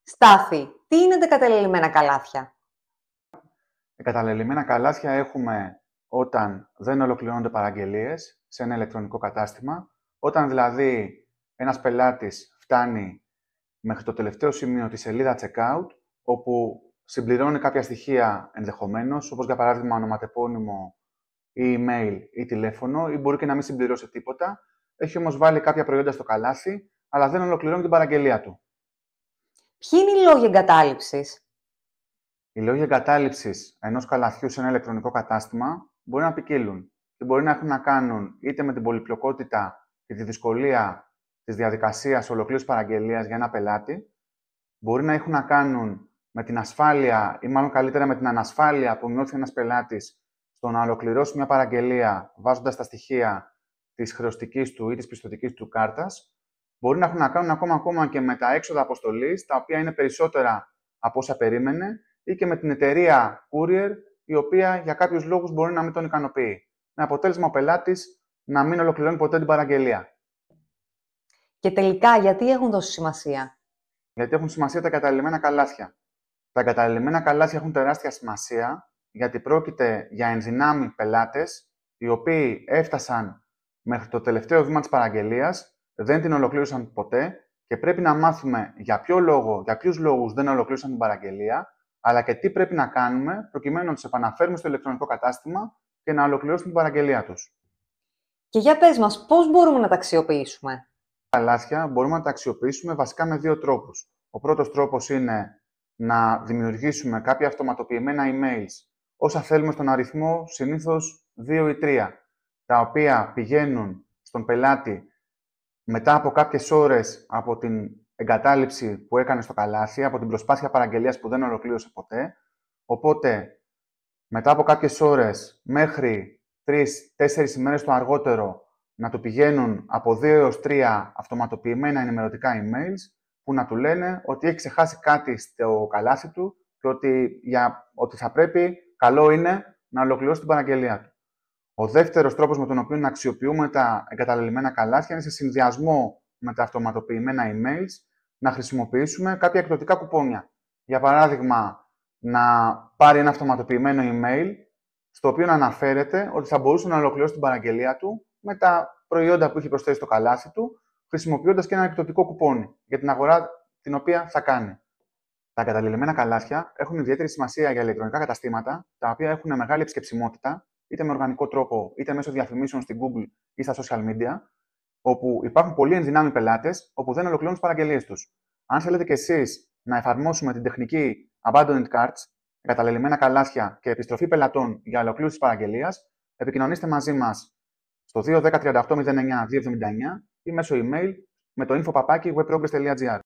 Στάθη, τι είναι εγκαταλελειμμένα καλάθια? Εγκαταλελειμμένα καλάθια έχουμε όταν δεν ολοκληρώνονται παραγγελίες σε ένα ηλεκτρονικό κατάστημα, όταν δηλαδή ένας πελάτης φτάνει μέχρι το τελευταίο σημείο τη σελίδα checkout, όπου συμπληρώνει κάποια στοιχεία ενδεχομένως, όπως για παράδειγμα ονοματεπώνυμο ή email ή τηλέφωνο, ή μπορεί και να μην συμπληρώσει τίποτα, έχει όμως βάλει κάποια προϊόντα στο καλάθι, αλλά δεν ολοκληρώνει την παραγγελία του. Ποιοι είναι οι λόγοι εγκατάλειψης? Οι λόγοι εγκατάλειψης ενός καλαθιού σε ένα ηλεκτρονικό κατάστημα μπορεί να ποικίλουν και μπορεί να έχουν να κάνουν είτε με την πολυπλοκότητα και τη δυσκολία της διαδικασίας ολοκλήρωσης παραγγελίας για ένα πελάτη, μπορεί να έχουν να κάνουν με την ασφάλεια ή μάλλον καλύτερα με την ανασφάλεια που νιώθει ένας πελάτης στο να ολοκληρώσει μια παραγγελία βάζοντας τα στοιχεία της χρεωστικής του ή της πιστωτικής του κάρτας. Μπορεί να έχουν να κάνουν ακόμα και με τα έξοδα αποστολής, τα οποία είναι περισσότερα από όσα περίμενε, ή και με την εταιρεία courier, η οποία για κάποιους λόγους μπορεί να μην τον ικανοποιεί. Με αποτέλεσμα ο πελάτης να μην ολοκληρώνει ποτέ την παραγγελία. Και τελικά, γιατί έχουν τόση σημασία? Γιατί έχουν σημασία τα εγκαταλελειμμένα καλάθια. Τα εγκαταλελειμμένα καλάθια έχουν τεράστια σημασία, γιατί πρόκειται για ενδυνάμει πελάτες, οι οποίοι έφτασαν μέχρι το τελευταίο βήμα της παραγγελίας, δεν την ολοκλήρωσαν ποτέ και πρέπει να μάθουμε για ποιους λόγους δεν ολοκλήρωσαν την παραγγελία, αλλά και τι πρέπει να κάνουμε προκειμένου να τους επαναφέρουμε στο ηλεκτρονικό κατάστημα και να ολοκληρώσουν την παραγγελία τους. Και για πες μας, πώς μπορούμε να τα αξιοποιήσουμε? Τα καλάθια μπορούμε να τα αξιοποιήσουμε βασικά με δύο τρόπους. Ο πρώτος τρόπος είναι να δημιουργήσουμε κάποια αυτοματοποιημένα emails, όσα θέλουμε στον αριθμό συνήθως 2 ή 3, τα οποία πηγαίνουν στον πελάτη μετά από κάποιες ώρες από την εγκατάλειψη που έκανε στο καλάθι, από την προσπάθεια παραγγελίας που δεν ολοκλήρωσε ποτέ. Οπότε, μετά από κάποιες ώρες, μέχρι 3-4 ημέρες το αργότερο, να του πηγαίνουν από 2 έως 3 αυτοματοποιημένα ενημερωτικά emails, που να του λένε ότι έχει ξεχάσει κάτι στο καλάθι του και ότι θα πρέπει, καλό είναι, να ολοκληρώσει την παραγγελία του. Ο δεύτερος τρόπος με τον οποίο να αξιοποιούμε τα εγκαταλελειμμένα καλάθια είναι σε συνδυασμό με τα αυτοματοποιημένα emails να χρησιμοποιήσουμε κάποια εκπτωτικά κουπόνια. Για παράδειγμα, να πάρει ένα αυτοματοποιημένο email στο οποίο να αναφέρεται ότι θα μπορούσε να ολοκληρώσει την παραγγελία του με τα προϊόντα που έχει προσθέσει στο καλάθι του, χρησιμοποιώντας και ένα εκπτωτικό κουπόνι για την αγορά την οποία θα κάνει. Τα εγκαταλελειμμένα καλάθια έχουν ιδιαίτερη σημασία για ηλεκτρονικά καταστήματα, τα οποία έχουν μεγάλη επισκεψιμότητα, είτε με οργανικό τρόπο, είτε μέσω διαφημίσεων στην Google ή στα social media, όπου υπάρχουν πολλοί ενδυνάμοι πελάτες, όπου δεν ολοκληρώνουν τις παραγγελίες τους. Αν θέλετε κι εσείς να εφαρμόσουμε την τεχνική Abandoned Carts, εγκαταλελειμμένα καλάθια και επιστροφή πελατών για ολοκλήρωση της παραγγελίας, επικοινωνήστε μαζί μας στο 210 38 09 279 ή μέσω email με το info@webprogress.gr.